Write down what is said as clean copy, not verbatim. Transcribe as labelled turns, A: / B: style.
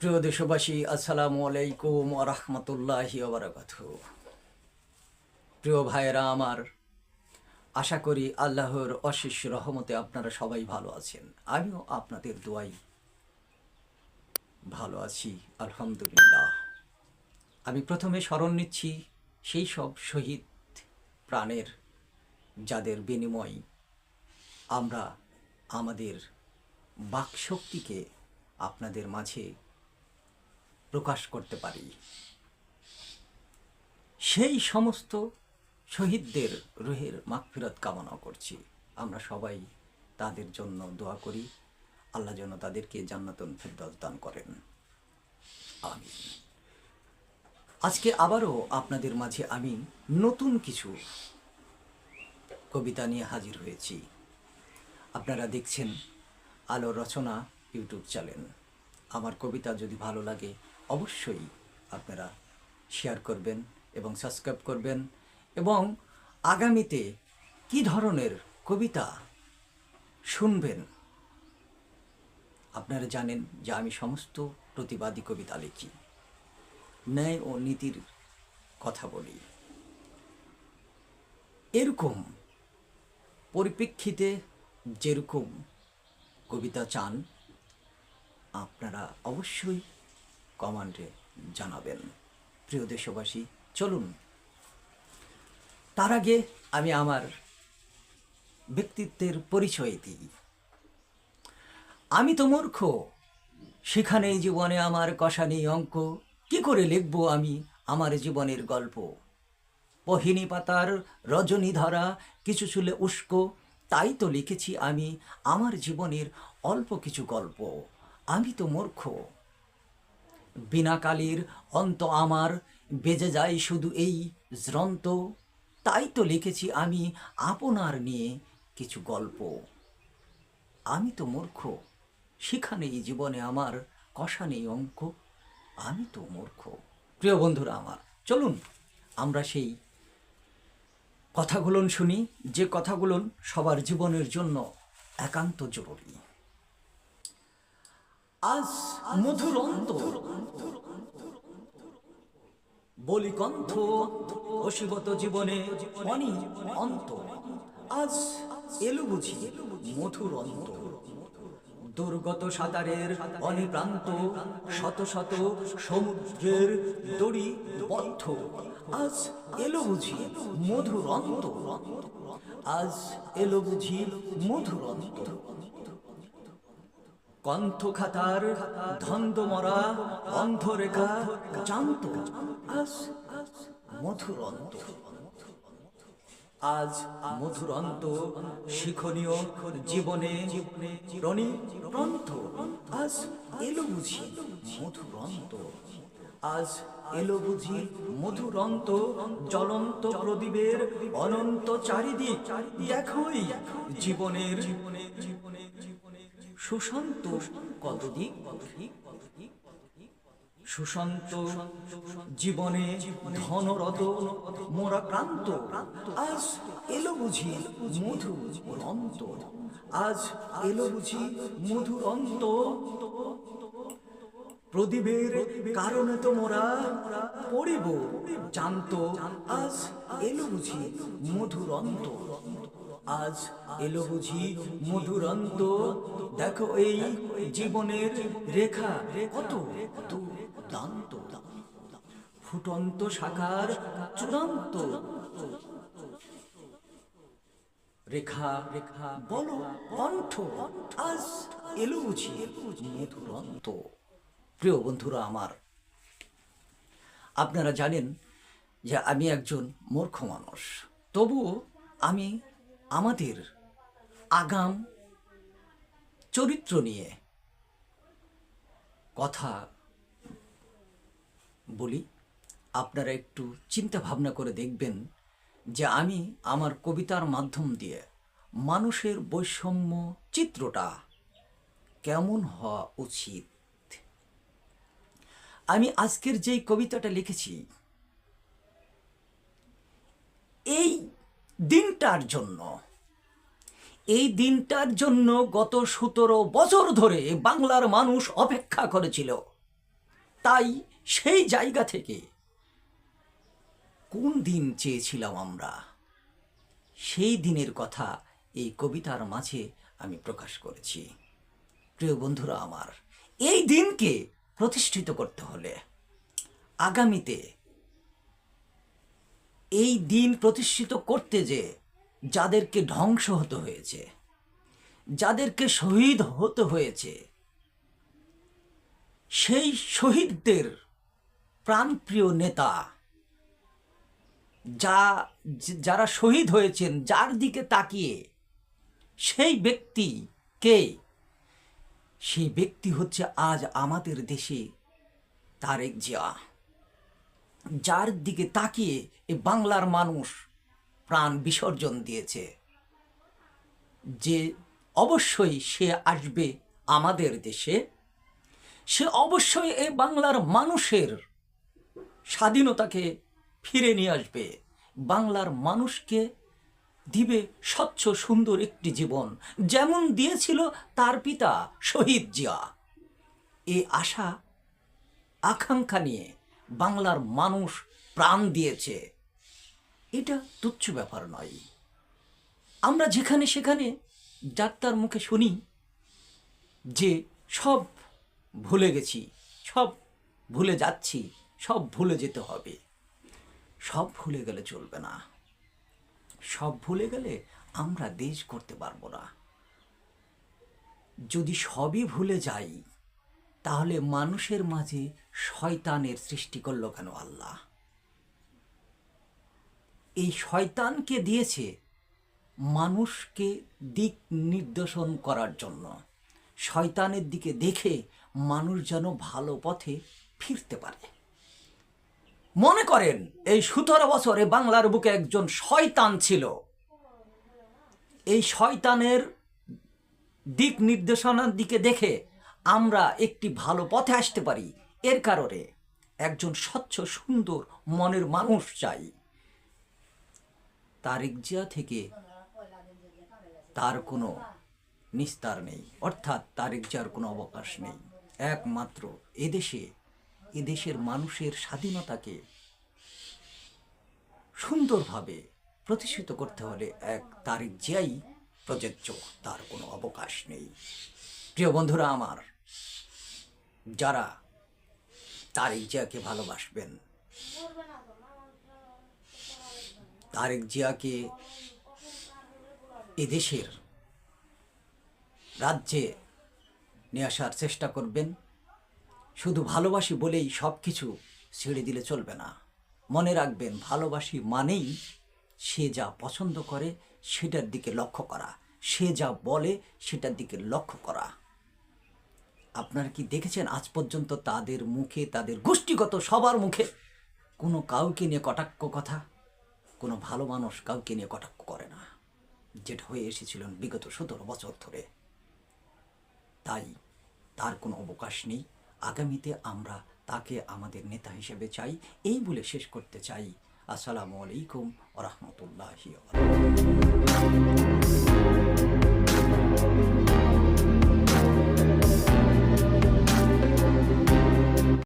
A: প্রিয় দেশবাসী, আসসালামু আলাইকুম ওয়া রাহমাতুল্লাহি ওয়া বারাকাতুহু। প্রিয় ভাইয়েরা আমার, আশা করি আল্লাহর অশেষ রহমতে আপনারা সবাই ভালো আছেন। আমিও আপনাদের দোয়ায় ভালো আছি, আলহামদুলিল্লাহ। আমি প্রথমে স্মরণ নিচ্ছি সেই সব শহীদ প্রাণের, যাদের বিনিময় আমরা আমাদের বাকশক্তিকে আপনাদের মাঝে প্রকাশ করতে পারি। সেই সমস্ত শহীদদের রুহের মাগফিরাত কামনা করছি। আমরা সবাই তাদের জন্য দোয়া করি, আল্লাহ যেন তাদেরকে জান্নাতুল ফিরদাউস দান করেন, আমিন। আজকে আবারও আপনাদের মাঝে আমি নতুন কিছু কবিতা নিয়ে হাজির হয়েছি। আপনারা দেখছেন আলো রচনা ইউটিউব চ্যানেল। আমার কবিতা যদি ভালো লাগে অবশ্যই আপনারা শেয়ার করবেন এবং সাবস্ক্রাইব করবেন, এবং আগামীতে কি ধরনের কবিতা শুনবেন। আপনারা জানেন যে আমি সমস্ত প্রতিবাদী কবিতা লিখি, ন্যায় ও নীতির কথা বলি। এরকম পরিপ্রেক্ষিতে যেরকম কবিতা চান আপনারা অবশ্যই কমেন্টে জানাবেন। প্রিয় দেশবাসী, চলুন তার আগে আমি আমার ব্যক্তিত্বের পরিচয় দিই। আমি তো মূর্খ, সেখানেই জীবনে আমার কষা নেই অঙ্ক। কি করে লিখব আমি আমার জীবনের গল্প? পহিনী পাতার রজনী ধরা কিছু চুলে উস্কো, তাই তো লিখেছি আমি আমার জীবনের অল্প কিছু গল্প। আমি তো মূর্খ, বিনা কালির অন্ত আমার বেজে যায় শুধু এই জ্রন্ত, তাই তো লিখেছি আমি আপনার নিয়ে কিছু গল্প। আমি তো মূর্খ, সেখানেই জীবনে আমার কষা নেই অঙ্ক। আমি তো মূর্খ। প্রিয় বন্ধুরা আমার, চলুন আমরা সেই কথাগুলো শুনি, যে কথাগুলো সবার জীবনের জন্য একান্ত জরুরি। আজ মধুর অন্ত বলি কণ্ঠ, অসীবত জীবনে অনি অন্ত। আজ এলো বুঝি মধুর অন্ত, দুর্গত সাঁতারের অনিপ্রান্ত, শত শত সমুদ্রের দড়ি বদ্ধ। আজ এলো বুঝি মধুর অন্ত, আজ এলো বুঝি মধুর অন্ত। কণ্ঠ খাতার ধন্দ মরা অন্ধরেখা জানত, আজ মধুর অন্ত। আজ মধুর অন্ত শিক্ষণীয় জীবনে প্রণীপ্রান্ত। আজ এলো বুঝি মধুর অন্ত, আজ এলো বুঝি মধুর অন্ত। জ্বলন্ত প্রদীপের অনন্ত চারিদিক দেখোই জীবনের সুশান্ত কতদিক। সুশান্ত জীবনে ধনরত মোরা ক্রান্ত, আজ এলো বুঝি মধুর অন্ত। আজ এলো বুঝি মধুর অন্ত। প্রদীপের কারণে তো মোরা পড়িব জানত, আজ এলো বুঝি মধুর অন্ত। আজ এলো বুঝি মধুর অন্ত। দেখো এই জীবনের রেখা কত দুর্দান্ত, ফুটন্ত শাখার চূড়ান্ত রেখা বলো কণ্ঠ। আজ এলো বুঝি মধুর অন্ত। প্রিয় বন্ধুরা আমার, আপনারা জানেন যে আমি একজন মূর্খ মানুষ, তবুও আমি আমাদের আগাম চরিত্র নিয়ে কথা বলি। আপনারা একটু চিন্তা ভাবনা করে দেখবেন যে আমি আমার কবিতার মাধ্যম দিয়ে মানুষের বৈষম্য চিত্রটা কেমন হওয়া উচিত। আমি আজকের যেই কবিতাটা লিখেছি এই দিনটার জন্য, এই দিনটার জন্য গত 17 বছর ধরে বাংলার মানুষ অপেক্ষা করেছিল। তাই সেই জায়গা থেকে কোন দিন চেয়েছিলাম আমরা, সেই দিনের কথা এই কবিতার মাঝে আমি প্রকাশ করেছি। প্রিয় বন্ধুরা আমার, এই দিনকে প্রতিষ্ঠিত করতে হলে আগামীতে এই দিন প্রতিষ্ঠিত করতে যে যাদেরকে ধ্বংস হতে হয়েছে, যাদেরকে শহীদ হতে হয়েছে, সেই শহীদদের প্রাণপ্রিয় নেতা, যারা শহীদ হয়েছেন, যার দিকে তাকিয়ে সেই ব্যক্তি কে? সেই ব্যক্তি হচ্ছে আজ আমাদের দেশে তারেক জিয়া, যার দিকে তাকিয়ে এই বাংলার মানুষ প্রাণ বিসর্জন দিয়েছে, যে অবশ্যই সে আসবে আমাদের দেশে, সে অবশ্যই এই বাংলার মানুষের স্বাধীনতাকে ফিরে নিয়ে আসবে, বাংলার মানুষকে দিবে স্বচ্ছ সুন্দর একটি জীবন, যেমন দিয়েছিল তার পিতা শহীদ জিয়া। এই আশা আকাঙ্ক্ষা নিয়ে বাংলার মানুষ প্রাণ দিয়েছে, এটা তুচ্ছ ব্যাপার নয়। আমরা যেখানে সেখানে যাত্রার মুখে শুনি যে সব ভুলে গেছি, সব ভুলে যাচ্ছি, সব ভুলে যেতে হবে। সব ভুলে গেলে চলবে না, সব ভুলে গেলে আমরা দেশ করতে পারবো না। যদি সবই ভুলে যাই, তাহলে মানুষের মাঝে শয়তানের সৃষ্টি করলো কেন আল্লাহ? এই শয়তানকে দিয়েছে মানুষকে দিক নির্দেশন করার জন্য, শয়তানের দিকে দেখে মানুষ যেন ভালো পথে ফিরতে পারে। মনে করেন এই 17 বছরে বাংলার বুকে একজন শয়তান ছিল, এই শয়তানের দিক নির্দেশনার দিকে দেখে আমরা একটি ভালো পথে আসতে পারি। এর কারণে একজন স্বচ্ছ সুন্দর মনের মানুষ চাই। তারেক জিয়া থেকে তার কোনো নিস্তার নেই, অর্থাৎ তারেক জিয়ার কোনো অবকাশ নেই। একমাত্র এদেশের মানুষের স্বাধীনতাকে সুন্দরভাবে প্রতিষ্ঠিত করতে হলে এক তারেক জিয়াই প্রযোজ্য, তার কোনো অবকাশ নেই। প্রিয় বন্ধুরা আমার, যারা তারেক জিয়াকে ভালোবাসবেন, তারেক জিয়াকে এদেশের রাজ্যে নিয়ে আসার চেষ্টা করবেন, শুধু ভালোবাসি বলেই সব কিছু ছেড়ে দিলে চলবে না। মনে রাখবেন, ভালোবাসি মানেই সে যা পছন্দ করে সেটার দিকে লক্ষ্য করা, সে যা বলে সেটার দিকে লক্ষ্য করা। আপনারা কি দেখেছেন আজ পর্যন্ত তাদের মুখে, তাদের গোষ্ঠীগত সবার মুখে কোনো কাউকে নিয়ে কটাক্ষ কথা? কোনো ভালো মানুষ কাউকে নিয়ে কটাক্ষ করে না, যেটা হয়ে এসেছিলেন বিগত 17 বছর ধরে। তাই তার কোনো অবকাশ নেই। আগামীতে আমরা তাকে আমাদের নেতা হিসেবে চাই, এই বলে শেষ করতে চাই। আসসালামু আলাইকুম ওয়া রাহমাতুল্লাহি ওয়া বারাকাতুহু।